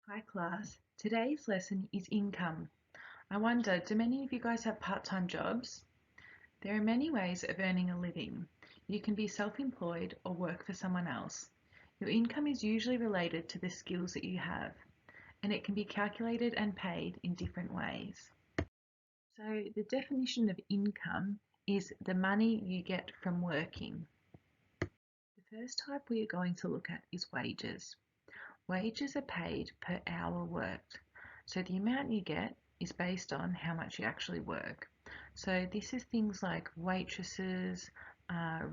Hi class, today's lesson is income. I wonder, do many of you guys have part-time jobs? There are many ways of earning a living. You can be self-employed or work for someone else. Your income is usually related to the skills that you have, and it can be calculated and paid in different ways. So the definition of income is the money you get from working. The first type we are going to look at is wages. Wages are paid per hour worked. So the amount you get is based on how much you actually work. So this is things like waitresses,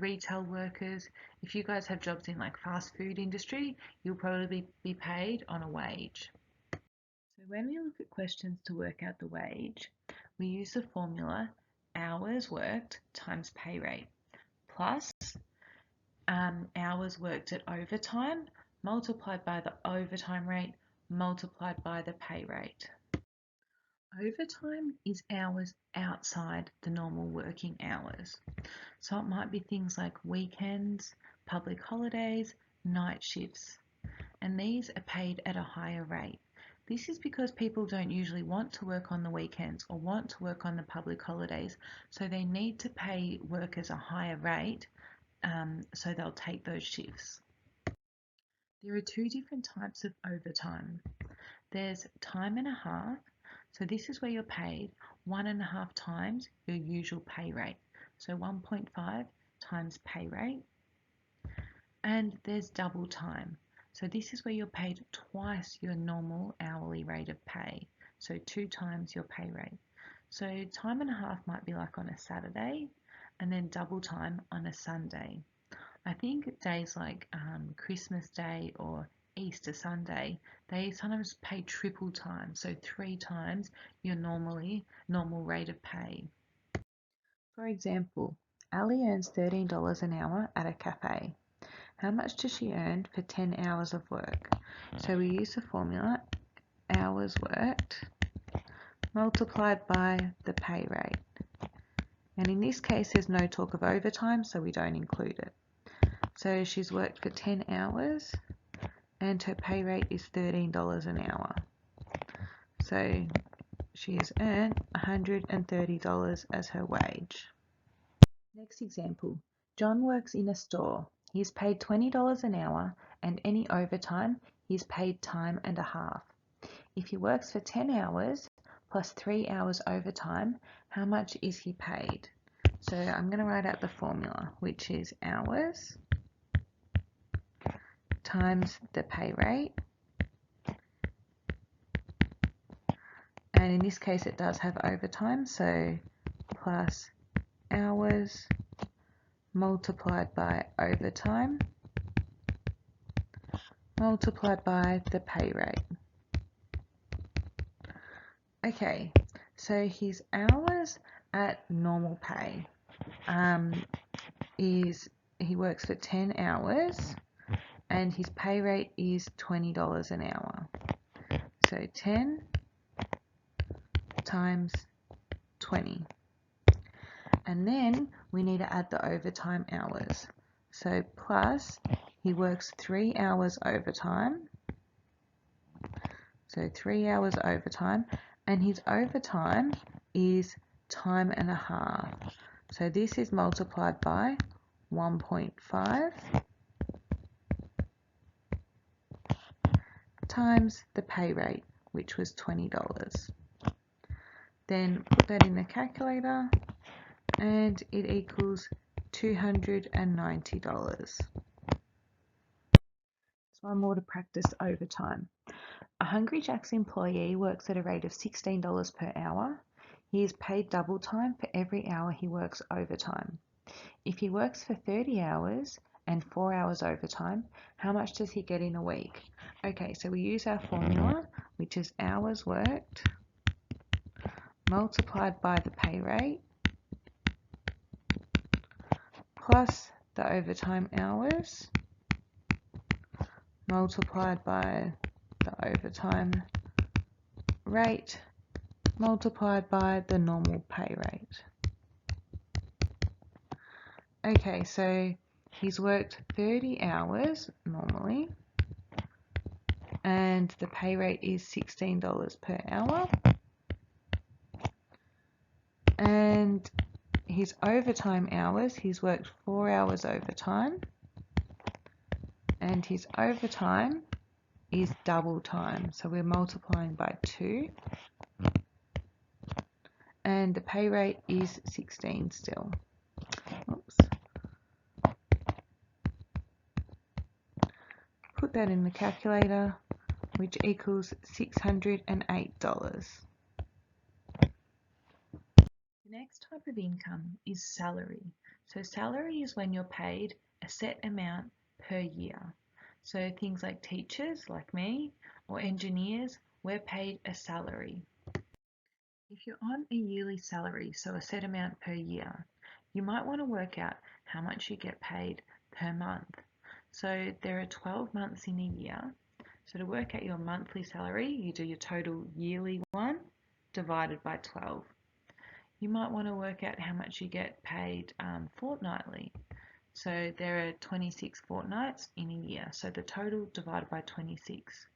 retail workers. If you guys have jobs in like fast food industry, you'll probably be paid on a wage. So when we look at questions to work out the wage, we use the formula hours worked times pay rate plus hours worked at overtime multiplied by the overtime rate multiplied by the pay rate. Overtime is hours outside the normal working hours. So it might be things like weekends, public holidays, night shifts, and these are paid at a higher rate. This is because people don't usually want to work on the weekends or want to work on the public holidays, so they need to pay workers a higher rate, so they'll take those shifts. There are two different types of overtime. There's time and a half. So this is where you're paid 1.5 times your usual pay rate. So 1.5 times pay rate. And there's double time. So this is where you're paid twice your normal hourly rate of pay. So 2 times your pay rate. So time and a half might be like on a Saturday and then double time on a Sunday. I think days like Christmas Day or Easter Sunday, they sometimes pay triple time, so 3 times your normal rate of pay. For example, Ali earns $13 an hour at a cafe. How much does she earn for 10 hours of work? So we use the formula hours worked multiplied by the pay rate. And in this case, there's no talk of overtime, so we don't include it. So she's worked for 10 hours and her pay rate is $13 an hour. So she has earned $130 as her wage. Next example, John works in a store. He is paid $20 an hour and any overtime he is paid time and a half. If he works for 10 hours plus 3 hours overtime, how much is he paid? So I'm going to write out the formula, which is hours times the pay rate, and in this case it does have overtime, so plus hours multiplied by overtime multiplied by the pay rate. Okay, so his hours at normal pay is he works for 10 hours and his pay rate is $20 an hour. So 10 times 20. And then we need to add the overtime hours. So plus, he works 3 hours overtime. So 3 hours overtime, and his overtime is time and a half. So this is multiplied by 1.5 times the pay rate, which was $20. Then put that in the calculator and it equals $290. So one more to practice overtime. A Hungry Jack's employee works at a rate of $16 per hour. He is paid double time for every hour he works overtime. If he works for 30 hours and 4 hours overtime, how much does he get in a week? Okay, so we use our formula, which is hours worked multiplied by the pay rate plus the overtime hours multiplied by the overtime rate multiplied by the normal pay rate. Okay, so he's worked 30 hours normally and the pay rate is $16 per hour. And his overtime hours, he's worked 4 hours overtime, and his overtime is double time, so we're multiplying by 2, and the pay rate is 16 still. Oops. Put that in the calculator, which equals $608. The next type of income is salary. So salary is when you're paid a set amount per year. So things like teachers, like me, or engineers, we're paid a salary. If you're on a yearly salary, so a set amount per year, you might want to work out how much you get paid per month. So there are 12 months in a year. So to work out your monthly salary, you do your total yearly one divided by 12. You might want to work out how much you get paid fortnightly. So there are 26 fortnights in a year, so the total divided by 26.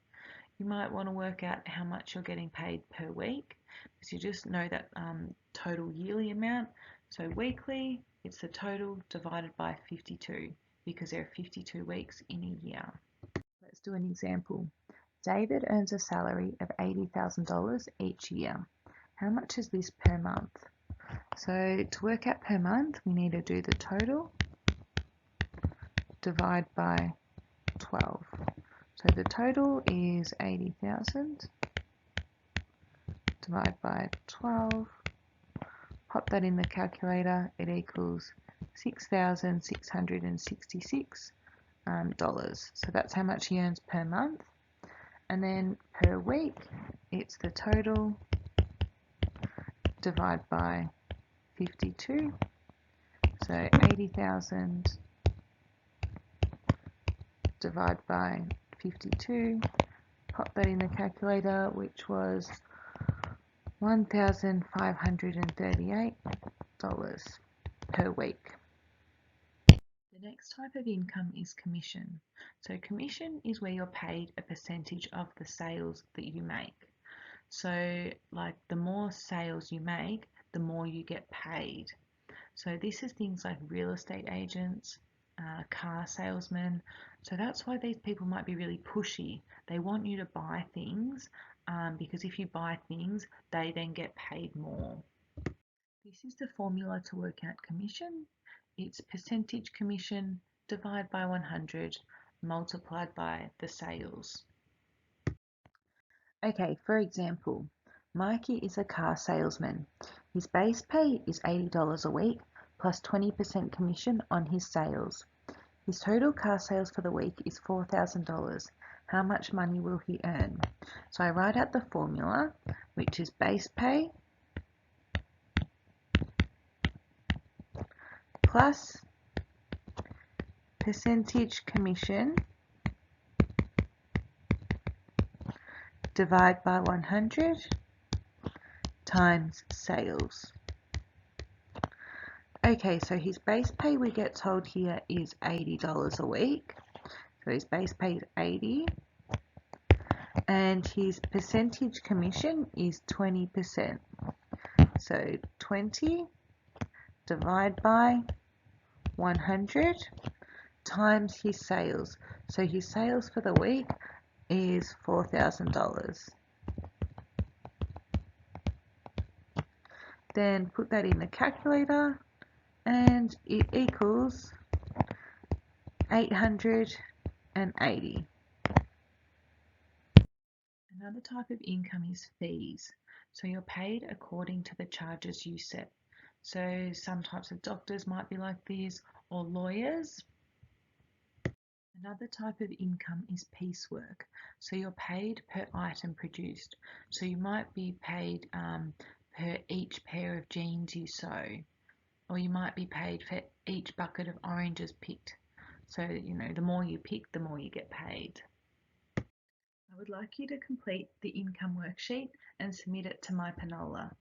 You might want to work out how much you're getting paid per week, because you just know that total yearly amount. So weekly, it's the total divided by 52, because there are 52 weeks in a year. Let's do an example. David earns a salary of $80,000 each year. How much is this per month? So to work out per month, we need to do the total divide by 12. So the total is 80,000 divide by 12. Pop that in the calculator, it equals $6,666. So that's how much he earns per month. And then per week, it's the total divide by 52. So 80,000 divide by 52. Pop that in the calculator, which was $1,538 per week. The next type of income is commission. So commission is where you're paid a percentage of the sales that you make. So like the more sales you make, the more you get paid. So this is things like real estate agents, car salesmen. So that's why these people might be really pushy. They want you to buy things because if you buy things, they then get paid more. This is the formula to work out commission. It's percentage commission divided by 100 multiplied by the sales. Okay, for example, Mikey is a car salesman. His base pay is $80 a week plus 20% commission on his sales. His total car sales for the week is $4,000. How much money will he earn? So I write out the formula, which is base pay plus percentage commission divide by 100 times sales. Okay, so his base pay, we get told here, is $80 a week. So his base pay is 80, and his percentage commission is 20%. So 20 divide by 100 times his sales. So his sales for the week is $4,000. Then put that in the calculator, and it equals 880. Another type of income is fees. So you're paid according to the charges you set. So some types of doctors might be like this, or lawyers. Another type of income is piecework. So you're paid per item produced. So you might be paid per each pair of jeans you sew, or you might be paid for each bucket of oranges picked. So, the more you pick, the more you get paid. I would like you to complete the income worksheet and submit it to my Panola.